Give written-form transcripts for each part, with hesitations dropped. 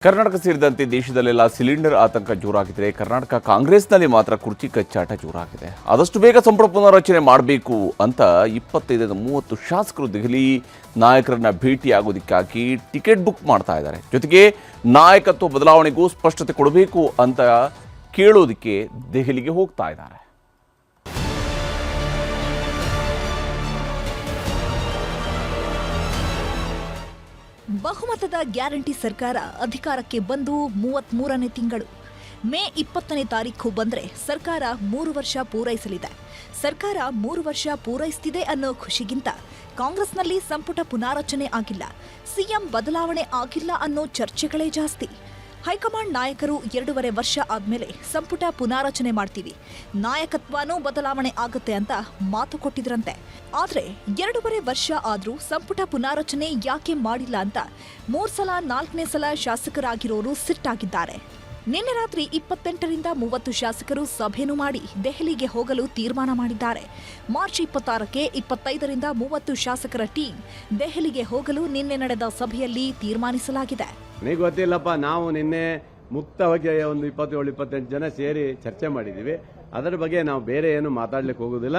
ಕರ್ನಾಟಕ ಸೇರಿದಂತೆ ದೇಶದಲ್ಲೆಲ್ಲ ಸಿಲಿಂಡರ್ ಆತಂಕ ಜೋರಾಗಿದೆ. ಕರ್ನಾಟಕ ಕಾಂಗ್ರೆಸ್ನಲ್ಲಿ ಮಾತ್ರ ಕುರ್ಚಿ ಕಚ್ಚಾಟ ಜೋರಾಗಿದೆ. ಆದಷ್ಟು ಬೇಗ ಸಂಪುಟ ಪುನರ್ರಚನೆ ಮಾಡಬೇಕು ಅಂತ 25-30 ಶಾಸಕರು ದೆಹಲಿ ನಾಯಕರನ್ನ ಭೇಟಿಯಾಗೋದಕ್ಕಾಗಿ ಟಿಕೆಟ್ ಬುಕ್ ಮಾಡ್ತಾ ಇದ್ದಾರೆ. ಜೊತೆಗೆ ನಾಯಕತ್ವ ಬದಲಾವಣೆಗೂ ಸ್ಪಷ್ಟತೆ ಕೊಡಬೇಕು ಅಂತ ಕೇಳೋದಕ್ಕೆ ದೆಹಲಿಗೆ ಹೋಗ್ತಾ ಇದ್ದಾರೆ. ಬಹುಮತದ ಗ್ಯಾರಂಟಿ ಸರ್ಕಾರ ಅಧಿಕಾರಕ್ಕೆ ಬಂದು 33ನೇ ತಿಂಗಳು. ಮೇ 20ನೇ ತಾರೀಖು ಬಂದ್ರೆ ಸರ್ಕಾರ 3 ವರ್ಷ ಪೂರೈಸಲಿದೆ. ಸರ್ಕಾರ 3 ವರ್ಷ ಪೂರೈಸ್ತಿದೆ ಅನ್ನೋ ಖುಷಿಗಿಂತ ಕಾಂಗ್ರೆಸ್ನಲ್ಲಿ ಸಂಪುಟ ಪುನಾರಚನೆ ಆಗಿಲ್ಲ, ಸಿಎಂ ಬದಲಾವಣೆ ಆಗಿಲ್ಲ ಅನ್ನೋ ಚರ್ಚೆಗಳೇ ಜಾಸ್ತಿ. ಹೈಕಮಾಂಡ್ ನಾಯಕರು 2.5 ವರ್ಷ ಆದ್ಮೇಲೆ ಸಂಪುಟ ಪುನಾರಚನೆ ಮಾಡ್ತೀವಿ, ನಾಯಕತ್ವನೂ ಬದಲಾವಣೆ ಆಗುತ್ತೆ ಅಂತ ಮಾತು ಕೊಟ್ಟಿದ್ರಂತೆ. ಆದ್ರೆ 2.5 ವರ್ಷ ಆದ್ರೂ ಸಂಪುಟ ಪುನಾರಚನೆ ಯಾಕೆ ಮಾಡಿಲ್ಲ ಅಂತ 3 ಸಲ 4ನೇ ಸಲ ಶಾಸಕರಾಗಿರೋರು ಸಿಟ್ಟಾಗಿದ್ದಾರೆ. ನಿನ್ನೆ ರಾತ್ರಿ 28ರಿಂದ 30 ಶಾಸಕರು ಸಭೆನೂ ಮಾಡಿ ದೆಹಲಿಗೆ ಹೋಗಲು ತೀರ್ಮಾನ ಮಾಡಿದ್ದಾರೆ. ಮಾರ್ಚ್ 26ಕ್ಕೆ 25ರಿಂದ 30 ಶಾಸಕರ ಟೀಮ್ ದೆಹಲಿಗೆ ಹೋಗಲು ನಿನ್ನೆ ನಡೆದ ಸಭೆಯಲ್ಲಿ ತೀರ್ಮಾನಿಸಲಾಗಿದೆ. ನನಗೆ ಗೊತ್ತಿಲ್ಲಪ್ಪ, ನಾವು ನಿನ್ನೆ ಮುಕ್ತವಾಗಿ ಒಂದು 27-28 ಜನ ಸೇರಿ ಚರ್ಚೆ ಮಾಡಿದ್ದೀವಿ. ಅದರ ಬಗ್ಗೆ ನಾವು ಬೇರೆ ಏನು ಮಾತಾಡ್ಲಿಕ್ಕೆ ಹೋಗೋದಿಲ್ಲ.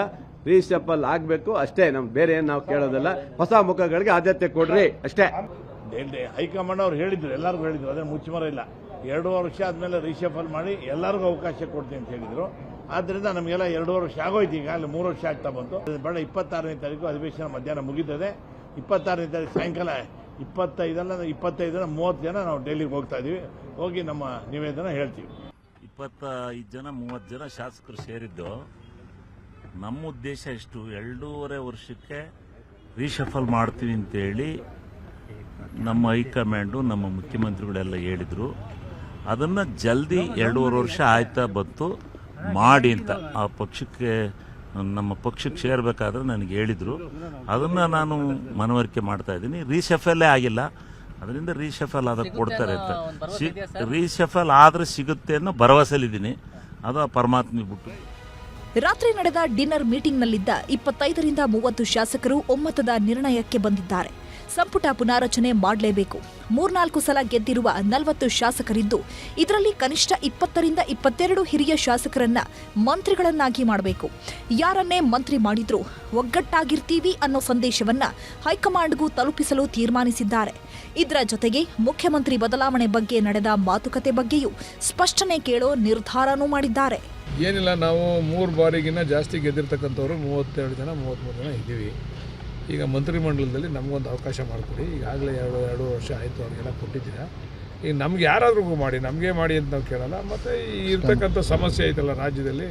ರೀಶಫಲ್ ಆಗಬೇಕು ಅಷ್ಟೇ, ನಮ್ಗೆ ಬೇರೆ ಏನು ನಾವು ಕೇಳೋದಿಲ್ಲ. ಹೊಸ ಮುಖಗಳಿಗೆ ಆದ್ಯತೆ ಕೊಡ್ರಿ ಅಷ್ಟೇ. ಹೈಕಮಾಂಡ್ ಅವ್ರು ಹೇಳಿದ್ರು, ಎಲ್ಲರಿಗೂ ಹೇಳಿದ್ರು, ಅದೇ ಮುಚ್ಚುಮರ ಇಲ್ಲ. 2 ವರ್ಷ ಆದ್ಮೇಲೆ ರೀಶಫಲ್ ಮಾಡಿ ಎಲ್ಲರಿಗೂ ಅವಕಾಶ ಕೊಡ್ತೀನಿ ಅಂತ ಹೇಳಿದ್ರು. ಆದ್ರಿಂದ ನಮಗೆಲ್ಲ 2 ವರ್ಷ ಆಗೋಯ್ತು, ಈಗ ಅಲ್ಲಿ 3 ವರ್ಷ ಆಗ್ತಾ ಬಂತು. ಬೇಡ, 26ನೇ ತಾರೀಕು ಅಧಿವೇಶನ ಮಧ್ಯಾಹ್ನ ಮುಗಿತದೆ. 26ನೇ ತಾರೀಕು ಸಾಯಂಕಾಲ 25-30 ಜನ ನಾವು ಡೆಲ್ಲಿಗೆ ಹೋಗ್ತಾ ಇದೀವಿ. ಹೋಗಿ ನಮ್ಮ ನಿವೇದನ ಹೇಳ್ತೀವಿ. 25 ಜನ 30 ಜನ ಶಾಸಕರು ಸೇರಿದ್ದು. ನಮ್ಮ ಉದ್ದೇಶ ಇಷ್ಟು, 2.5 ವರ್ಷಕ್ಕೆ ರೀಶಫಲ್ ಮಾಡ್ತೀವಿ ಅಂತೇಳಿ ನಮ್ಮ ಹೈಕಮಾಂಡು ನಮ್ಮ ಮುಖ್ಯಮಂತ್ರಿಗಳೆಲ್ಲ ಹೇಳಿದ್ರು. ಅದನ್ನು ಜಲ್ದಿ 2.5 ವರ್ಷ ಆಯ್ತಾ ಬಂತು ಮಾಡಿ ಅಂತ ಆ ಪಕ್ಷಕ್ಕೆ, ನಮ್ಮ ಪಕ್ಷಕ್ಕೆ ಸೇರಬೇಕಾದ್ರೆ ನನಗೆ ಹೇಳಿದರು. ಅದನ್ನು ನಾನು ಮನವರಿಕೆ ಮಾಡ್ತಾ ಇದ್ದೀನಿ. ರೀಶಫಲ್ಲೇ ಆಗಿಲ್ಲ, ಅದರಿಂದ ರೀಶಫಲ್ ಆದಾಗ ಕೊಡ್ತಾರೆ ಅಂತ. ರೀಶಫಲ್ ಆದರೆ ಸಿಗುತ್ತೆ ಅನ್ನೋ ಭರವಸೆಲಿದ್ದೀನಿ. ಅದು ಪರಮಾತ್ಮ ಬಿಟ್ಟು. ರಾತ್ರಿ ನಡೆದ ಡಿನ್ನರ್ ಮೀಟಿಂಗ್ನಲ್ಲಿದ್ದ 25ರಿಂದ 30 ಶಾಸಕರು ಒಮ್ಮತದ ನಿರ್ಣಯಕ್ಕೆ ಬಂದಿದ್ದಾರೆ. ಸಂಪುಟ ಪುನಾರಚನೆ ಮಾಡಲೇಬೇಕು. 3-4 ಸಲ ಗೆದ್ದಿರುವ 40 ಶಾಸಕರಿದ್ದು, ಇದರಲ್ಲಿ ಕನಿಷ್ಠ 20ರಿಂದ 22 ಹಿರಿಯ ಶಾಸಕರನ್ನ ಮಂತ್ರಿಗಳನ್ನಾಗಿ ಮಾಡಬೇಕು. ಯಾರನ್ನೇ ಮಂತ್ರಿ ಮಾಡಿದ್ರೂ ಒಗ್ಗಟ್ಟಾಗಿರ್ತೀವಿ ಅನ್ನೋ ಸಂದೇಶವನ್ನ ಹೈಕಮಾಂಡ್ಗೂ ತಲುಪಿಸಲು ತೀರ್ಮಾನಿಸಿದ್ದಾರೆ. ಇದರ ಜೊತೆಗೆ ಮುಖ್ಯಮಂತ್ರಿ ಬದಲಾವಣೆ ಬಗ್ಗೆ ನಡೆದ ಮಾತುಕತೆ ಬಗ್ಗೆಯೂ ಸ್ಪಷ್ಟನೆ ಕೇಳೋ ನಿರ್ಧಾರನೂ ಮಾಡಿದ್ದಾರೆ. ಏನಿಲ್ಲ, ನಾವು 3 ಬಾರಿಗಿನ್ನ ಜಾಸ್ತಿ ಗೆದ್ದಿರ್ತಕ್ಕಂಥವ್ರು 32 ಜನ 33 ಜನ ಇದ್ದೀವಿ. ಈಗ ಮಂತ್ರಿಮಂಡಲದಲ್ಲಿ ನಮಗೊಂದು ಅವಕಾಶ ಮಾಡಿಕೊಡಿ. ಈಗಾಗಲೇ 2 ವರ್ಷ ಆಯಿತು, ಅವ್ರಿಗೆಲ್ಲ ಕೊಟ್ಟಿದ್ದೀರಾ. ಈಗ ನಮ್ಗೆ ಯಾರಾದ್ರೂ ಮಾಡಿ, ನಮಗೆ ಮಾಡಿ ಅಂತ ನಾವು ಕೇಳಲ್ಲ. ಮತ್ತು ಇರ್ತಕ್ಕಂಥ ಸಮಸ್ಯೆ ಐತಲ್ಲ ರಾಜ್ಯದಲ್ಲಿ,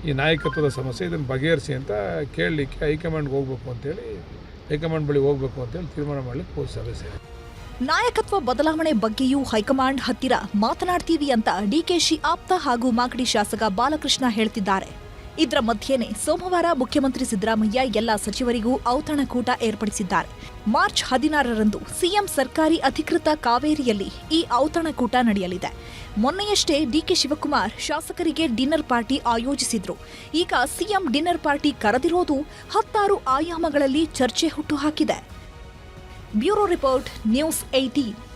ಈ ನಾಯಕತ್ವದ ಸಮಸ್ಯೆ, ಇದನ್ನು ಬಗೆಹರಿಸಿ ಅಂತ ಕೇಳಲಿಕ್ಕೆ ಹೈಕಮಾಂಡ್ಗೆ ಹೋಗ್ಬೇಕು ಅಂತೇಳಿ, ಹೈಕಮಾಂಡ್ ಬಳಿ ಹೋಗ್ಬೇಕು ಅಂತೇಳಿ ತೀರ್ಮಾನ ಮಾಡಲಿಕ್ಕೆ ಸಭೆ ಸೇರಿ. ನಾಯಕತ್ವ ಬದಲಾವಣೆ ಬಗ್ಗೆಯೂ ಹೈಕಮಾಂಡ್ ಹತ್ತಿರ ಮಾತನಾಡ್ತೀವಿ ಅಂತ ಡಿಕೆಶಿ ಆಪ್ತ ಹಾಗೂ ಮಾಗಡಿ ಶಾಸಕ ಬಾಲಕೃಷ್ಣ ಹೇಳ್ತಿದ್ದಾರೆ. ಇದರ ಮಧ್ಯೆನೇ ಸೋಮವಾರ ಮುಖ್ಯಮಂತ್ರಿ ಸಿದ್ದರಾಮಯ್ಯ ಎಲ್ಲ ಸಚಿವರಿಗೂ ಔತಣಕೂಟ ಏರ್ಪಡಿಸಿದ್ದಾರೆ. ಮಾರ್ಚ್ 16ರಂದು ಸಿಎಂ ಸರ್ಕಾರಿ ಅಧಿಕೃತ ಕಾವೇರಿಯಲ್ಲಿ ಈ ಔತಣಕೂಟ ನಡೆಯಲಿದೆ. ಮೊನ್ನೆಯಷ್ಟೇ ಡಿಕೆ ಶಿವಕುಮಾರ್ ಶಾಸಕರಿಗೆ ಡಿನ್ನರ್ ಪಾರ್ಟಿ ಆಯೋಜಿಸಿದ್ರು. ಈಗ ಸಿಎಂ ಡಿನ್ನರ್ ಪಾರ್ಟಿ ಕರೆದಿರೋದು 16 ಆಯಾಮಗಳಲ್ಲಿ ಚರ್ಚೆ ಹುಟ್ಟುಹಾಕಿದೆ. Bureau report, news 18.